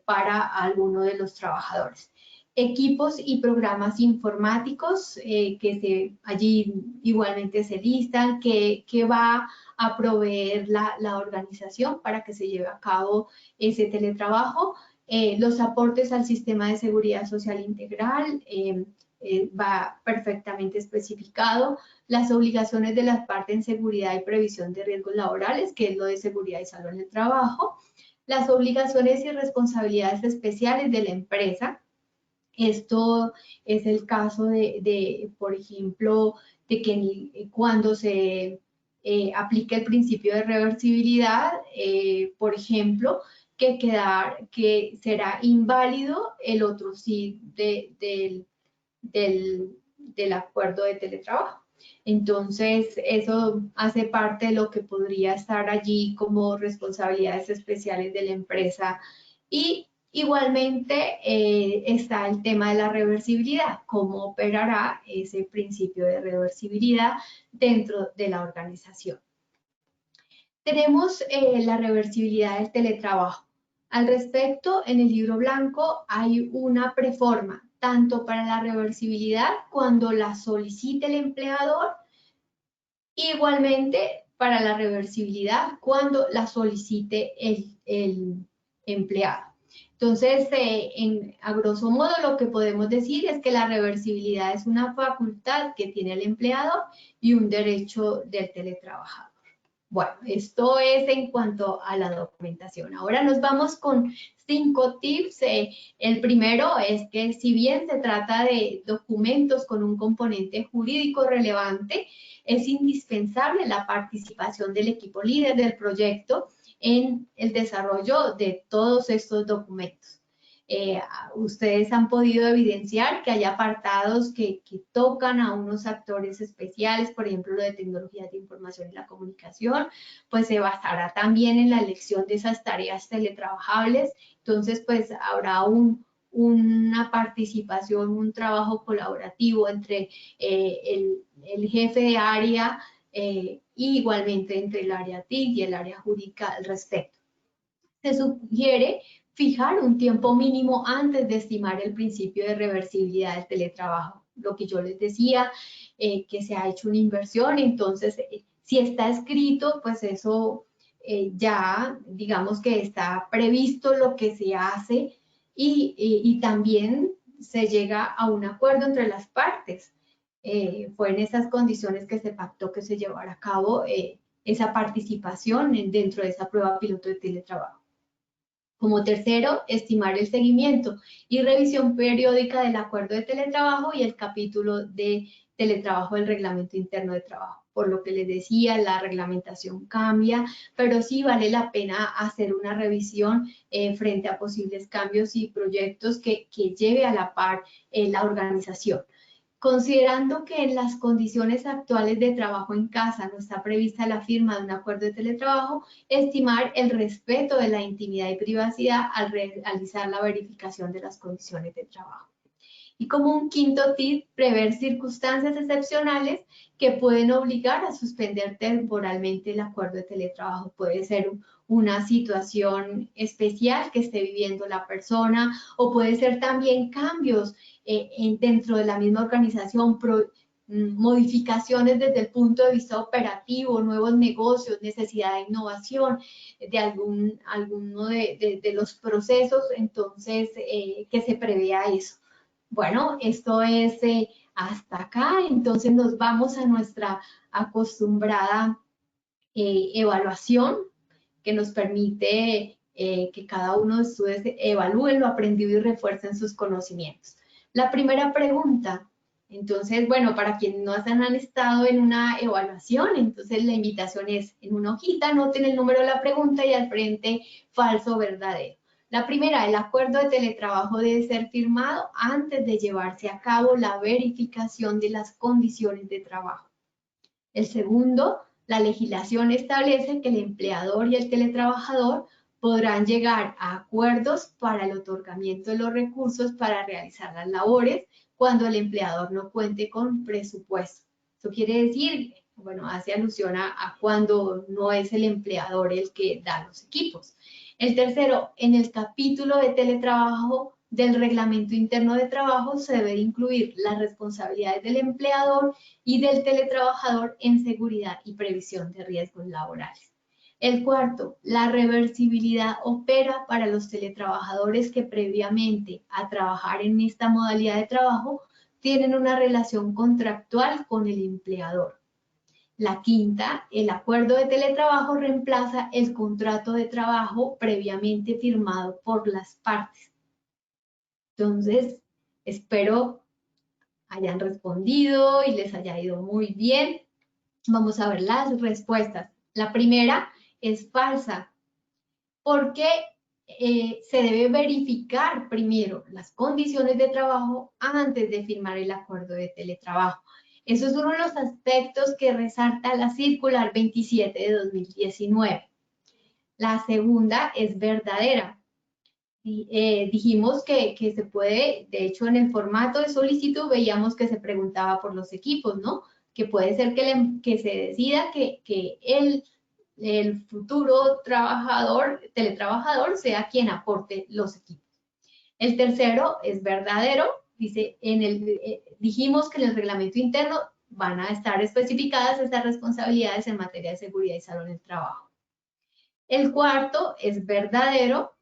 S2: para alguno de los trabajadores. Equipos y programas informáticos que allí igualmente se listan, que va a proveer la organización para que se lleve a cabo ese teletrabajo, los aportes al sistema de seguridad social integral, va perfectamente especificado. Las obligaciones de las partes en seguridad y previsión de riesgos laborales, que es lo de seguridad y salud en el trabajo. Las obligaciones y responsabilidades especiales de la empresa. Esto es el caso por ejemplo, de que cuando se aplica el principio de reversibilidad, por ejemplo, que será inválido el otro sí del acuerdo de teletrabajo. Entonces, eso hace parte de lo que podría estar allí como responsabilidades especiales de la empresa. Y igualmente está el tema de la reversibilidad, cómo operará ese principio de reversibilidad dentro de la organización. Tenemos la reversibilidad del teletrabajo. Al respecto, en el libro blanco hay una preforma, tanto para la reversibilidad cuando la solicite el empleador, igualmente para la reversibilidad cuando la solicite el empleado. Entonces, a grosso modo, lo que podemos decir es que la reversibilidad es una facultad que tiene el empleador y un derecho del teletrabajador. Bueno, esto es en cuanto a la documentación. Ahora nos vamos con 5 tips. El primero es que si bien se trata de documentos con un componente jurídico relevante, es indispensable la participación del equipo líder del proyecto en el desarrollo de todos estos documentos. Ustedes han podido evidenciar que hay apartados que tocan a unos actores especiales, por ejemplo, lo de tecnologías de información y la comunicación, pues se basará también en la elección de esas tareas teletrabajables. Entonces, pues habrá una participación, un trabajo colaborativo entre el jefe de área y igualmente entre el área TIC y el área jurídica al respecto. Se sugiere fijar un tiempo mínimo antes de estimar el principio de reversibilidad del teletrabajo. Lo que yo les decía, que se ha hecho una inversión, entonces si está escrito, pues eso ya digamos que está previsto lo que se hace y también se llega a un acuerdo entre las partes. Fue en esas condiciones que se pactó que se llevara a cabo esa participación dentro de esa prueba piloto de teletrabajo. Como tercero, estimar el seguimiento y revisión periódica del acuerdo de teletrabajo y el capítulo de teletrabajo del reglamento interno de trabajo. Por lo que les decía, la reglamentación cambia, pero sí vale la pena hacer una revisión frente a posibles cambios y proyectos que lleve a la par la organización. Considerando que en las condiciones actuales de trabajo en casa no está prevista la firma de un acuerdo de teletrabajo, estimar el respeto de la intimidad y privacidad al realizar la verificación de las condiciones de trabajo. Y como un quinto tip, prever circunstancias excepcionales que pueden obligar a suspender temporalmente el acuerdo de teletrabajo. Puede ser una situación especial que esté viviendo la persona o puede ser también cambios dentro de la misma organización, modificaciones desde el punto de vista operativo, nuevos negocios, necesidad de innovación de alguno de los procesos, entonces que se prevea eso. Bueno, esto es hasta acá, entonces nos vamos a nuestra acostumbrada evaluación que nos permite que cada uno de ustedes evalúen lo aprendido y refuercen sus conocimientos. La primera pregunta, entonces, bueno, para quienes no han estado en una evaluación, entonces la invitación es en una hojita, anoten el número de la pregunta y al frente falso o verdadero. La primera, el acuerdo de teletrabajo debe ser firmado antes de llevarse a cabo la verificación de las condiciones de trabajo. El segundo, la legislación establece que el empleador y el teletrabajador podrán llegar a acuerdos para el otorgamiento de los recursos para realizar las labores cuando el empleador no cuente con presupuesto. Eso quiere decir, bueno, hace alusión a cuando no es el empleador el que da los equipos. El tercero, en el capítulo de teletrabajo del reglamento interno de trabajo se debe incluir las responsabilidades del empleador y del teletrabajador en seguridad y previsión de riesgos laborales. El cuarto, la reversibilidad opera para los teletrabajadores que previamente a trabajar en esta modalidad de trabajo tienen una relación contractual con el empleador. La quinta, el acuerdo de teletrabajo reemplaza el contrato de trabajo previamente firmado por las partes. Entonces, espero hayan respondido y les haya ido muy bien. Vamos a ver las respuestas. La primera es falsa, porque se debe verificar primero las condiciones de trabajo antes de firmar el acuerdo de teletrabajo. Eso es uno de los aspectos que resalta la circular 27 de 2019. La segunda es verdadera. Dijimos que se puede, de hecho en el formato de solicitud veíamos que se preguntaba por los equipos, ¿no? Que puede ser que se decida que el futuro teletrabajador sea quien aporte los equipos. El tercero es verdadero, dice, dijimos que en el reglamento interno van a estar especificadas estas responsabilidades en materia de seguridad y salud en el trabajo. El cuarto es verdadero,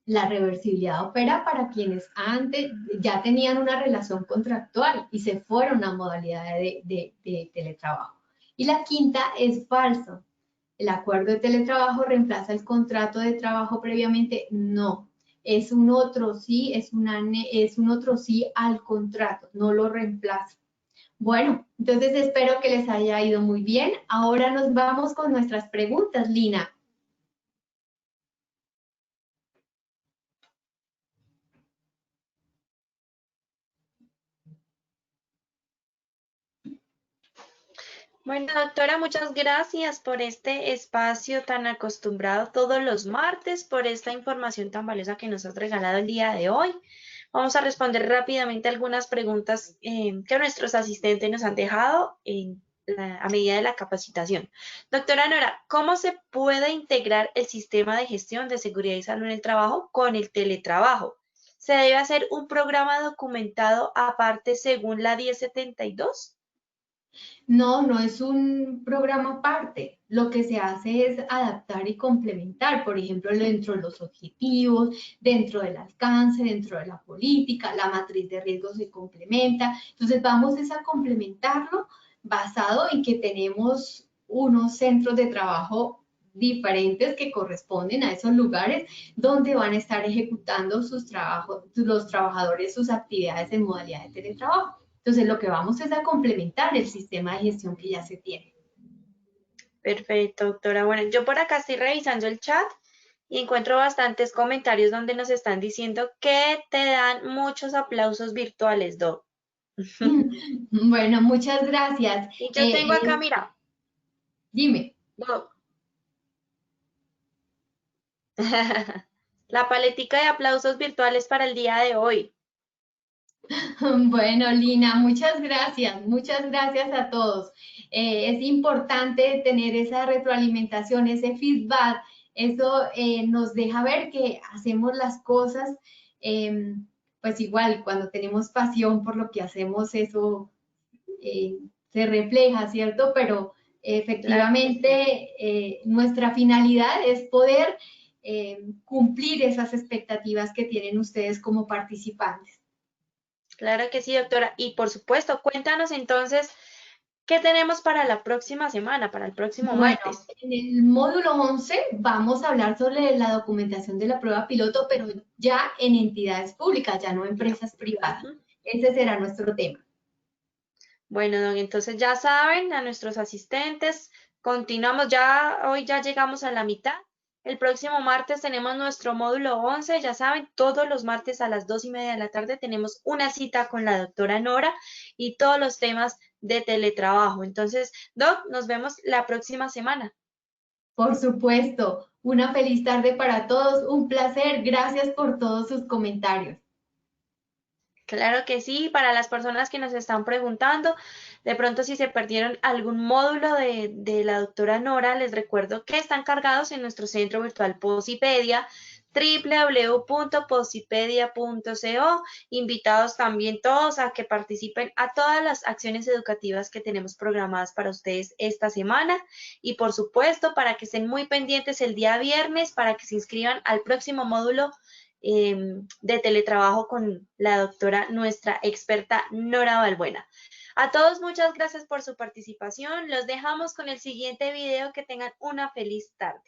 S2: la reversibilidad opera para quienes antes ya tenían una relación contractual y se fueron a modalidad de teletrabajo. Y la quinta es falso. ¿El acuerdo de teletrabajo reemplaza el contrato de trabajo previamente? No. Es un otro sí, es un otro sí al contrato, no lo reemplaza. Bueno, entonces espero que les haya ido muy bien. Ahora nos vamos con nuestras preguntas, Lina.
S1: Bueno, doctora, muchas gracias por este espacio tan acostumbrado todos los martes, por esta información tan valiosa que nos has regalado el día de hoy. Vamos a responder rápidamente algunas preguntas que nuestros asistentes nos han dejado a medida de la capacitación. Doctora Nora, ¿cómo se puede integrar el sistema de gestión de seguridad y salud en el trabajo con el teletrabajo? ¿Se debe hacer un programa documentado aparte según la 1072?
S2: No, no es un programa aparte. Lo que se hace es adaptar y complementar, por ejemplo, dentro de los objetivos, dentro del alcance, dentro de la política, la matriz de riesgos se complementa. Entonces, vamos a complementarlo basado en que tenemos unos centros de trabajo diferentes que corresponden a esos lugares donde van a estar ejecutando sus trabajos, los trabajadores sus actividades en modalidad de teletrabajo. Entonces, lo que vamos es a complementar el sistema de gestión que ya se tiene.
S1: Perfecto, doctora. Bueno, yo por acá estoy revisando el chat y encuentro bastantes comentarios donde nos están diciendo que te dan muchos aplausos virtuales, Doc.
S2: Bueno, muchas gracias.
S1: Y yo tengo acá, mira,
S2: Dime.
S1: Doc, la paletica de aplausos virtuales para el día de hoy.
S2: Bueno, Lina, muchas gracias. Muchas gracias a todos. Es importante tener esa retroalimentación, ese feedback. Eso nos deja ver que hacemos las cosas, pues igual, cuando tenemos pasión por lo que hacemos, eso se refleja, ¿cierto? Pero
S1: Claro que sí.
S2: efectivamente nuestra finalidad es poder cumplir esas expectativas que tienen ustedes como participantes.
S1: Claro que sí, doctora. Y por supuesto, cuéntanos entonces, ¿qué tenemos para la próxima semana, para el próximo
S2: Bueno,
S1: martes?
S2: en el módulo 11 vamos a hablar sobre la documentación de la prueba piloto, pero ya en entidades públicas, ya no en empresas privadas.
S1: Ujú.
S2: Ese será nuestro tema.
S1: Bueno, don, entonces ya saben, a nuestros asistentes, continuamos ya, hoy ya llegamos a la mitad. El próximo martes tenemos nuestro módulo 11, ya saben, todos los martes a las 2:30 de la tarde tenemos una cita con la doctora Nora y todos los temas de teletrabajo. Entonces, Doc, nos vemos la próxima semana.
S2: Por supuesto, una feliz tarde para todos, un placer, gracias por todos sus comentarios.
S1: Claro que sí, para las personas que nos están preguntando, de pronto si se perdieron algún módulo de la doctora Nora, les recuerdo que están cargados en nuestro centro virtual Posipedia, www.posipedia.co. Invitados también todos a que participen a todas las acciones educativas que tenemos programadas para ustedes esta semana y por supuesto para que estén muy pendientes el día viernes para que se inscriban al próximo módulo de teletrabajo con la doctora, nuestra experta Nora Balbuena. A todos muchas gracias por su participación. Los dejamos con el siguiente video. Que tengan una feliz tarde.